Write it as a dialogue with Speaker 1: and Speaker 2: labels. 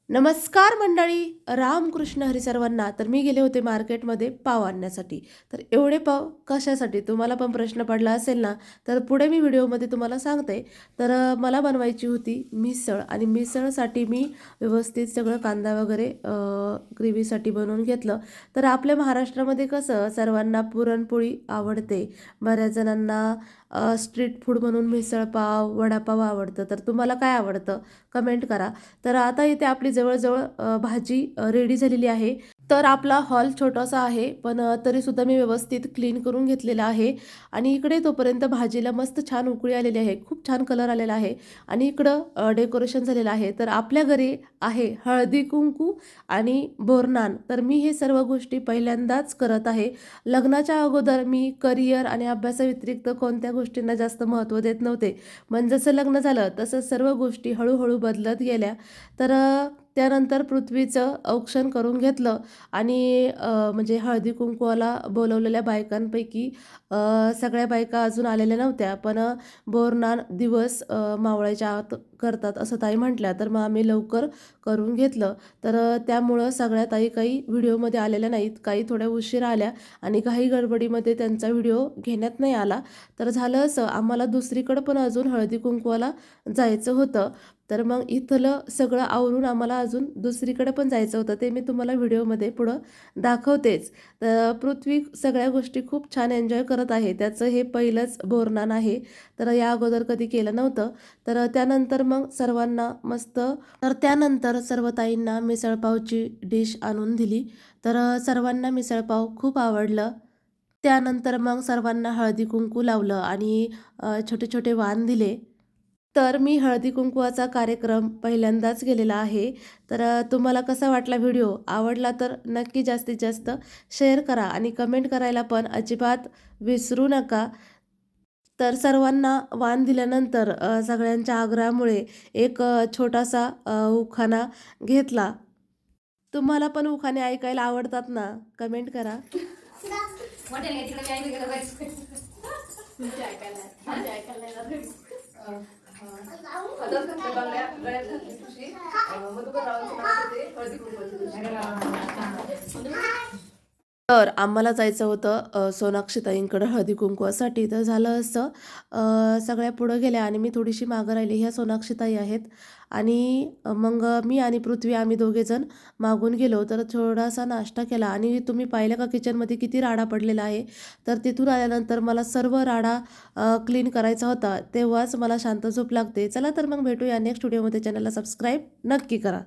Speaker 1: नमस्कार मंडळी, रामकृष्ण हरी सर्वांना. तर मी गेले होते मार्केटमध्ये पाव आणण्यासाठी. तर एवढे पाव कशासाठी तुम्हाला पण प्रश्न पडला असेल ना, तर पुढे मी व्हिडिओमध्ये तुम्हाला सांगते. तर मला बनवायची होती मिसळ आणि मिसळसाठी मी व्यवस्थित सगळं कांदा वगैरे ग्रेव्हीसाठी बनवून घेतलं. तर आपल्या महाराष्ट्रामध्ये कसं सर्वांना पुरणपोळी आवडते. बऱ्याच जणांना स्ट्रीट फूड म्हणून मिसळपाव, वडापाव आवडतं. तर तुम्हाला काय आवडतं? कमेंट करा. तर आता इथे आपली जवळ-जवळ भाजी रेडी झालेली आहे. तर आपला हॉल छोटासा आहे, पण तरीसुद्धा मी व्यवस्थित क्लीन करून घेतलेला आहे आणि इकडे तोपर्यंत भाजीला मस्त छान उकळी आलेली आहे. खूप छान कलर आलेला आहे आणि इकडं डेकोरेशन झालेलं आहे. तर आपल्या घरी आहे हळदी-कुंकू आणि बोरनान. तर मी हे सर्व गोष्टी पहिल्यांदाच करत आहे. लग्नाच्या अगोदर मी करिअर आणि अभ्यासाव्यतिरिक्त कोणत्या गोष्टींना जास्त महत्त्व देत नव्हते. पण जसं लग्न झालं तसं सर्व गोष्टी हळू बदलत गेल्या. तर त्यानंतर पृथ्वीचं औक्षण करून घेतलं आणि म्हणजे हळदी-कुंकवाला बोलवलेल्या बायकांपैकी सगळ्या बायका अजून आलेल्या नव्हत्या. पण बोरनान दिवस मावळायच्या आत करतात असं ताई म्हटल्या. तर मग आम्ही लवकर करून घेतलं. तर त्यामुळं सगळ्या ताई काही व्हिडिओमध्ये आलेल्या नाहीत. काही थोड्या उशिरा आल्या आणि काही गडबडीमध्ये त्यांचा व्हिडिओ घेण्यात नाही आला. तर झालं असं, आम्हाला दुसरीकडं पण अजून हळदी-कुंकवाला जायचं होतं. तर मग इथलं सगळं आवरून आम्हाला अजून दुसरीकडे पण जायचं होतं. ते मी तुम्हाला व्हिडिओमध्ये पुढं दाखवतेच. तर पृथ्वी सगळ्या गोष्टी खूप छान एन्जॉय करत आहे. त्याचं हे पहिलंच बोरनान आहे. तर या अगोदर कधी केलं नव्हतं. तर त्यानंतर मग सर्वांना मस्त तर त्यानंतर सर्व ताईंना मिसळपावची डिश आणून दिली. तर सर्वांना मिसळपाव खूप आवडलं. त्यानंतर मग सर्वांना हळदी-कुंकू लावलं आणि छोटे-छोटे वाण दिले. तर मी हळदी-कुंकवाचा कार्यक्रम पहिल्यांदाच गेलेला आहे. तर तुम्हाला कसा वाटला व्हिडिओ? आवडला तर नक्की जास्तीत जास्त शेअर करा आणि कमेंट करायला पण अजिबात विसरू नका. तर सर्वांना वाण दिल्यानंतर सगळ्यांच्या आग्रहामुळे एक छोटासा उखाणा घेतला. तुम्हाला पण उखाणे ऐकायला आवडतात ना? कमेंट करा. तर आम्हाला जायचं होतं सोनाक्षी ताईंकडं हळदी-कुंकवासाठी. तर झालं असं, सगळ्या पुढं गेल्या आणि मी थोडीशी मागं राहिली. ह्या सोनाक्षी ताई आहेत आणि मग मी आणि पृथ्वी आम्ही दोघेजण मागून गेलो. तर थोडासा नाश्ता केला आणि तुम्ही पाहिलं का किचनमध्ये किती राडा पडलेला आहे. तर तिथून आल्यानंतर मला सर्व राडा क्लीन करायचा होता. तेव्हाच मला शांत झोप लागते. चला तर मग भेटूया नेक्स्ट व्हिडिओमध्ये. चॅनलला सबस्क्राईब नक्की करा.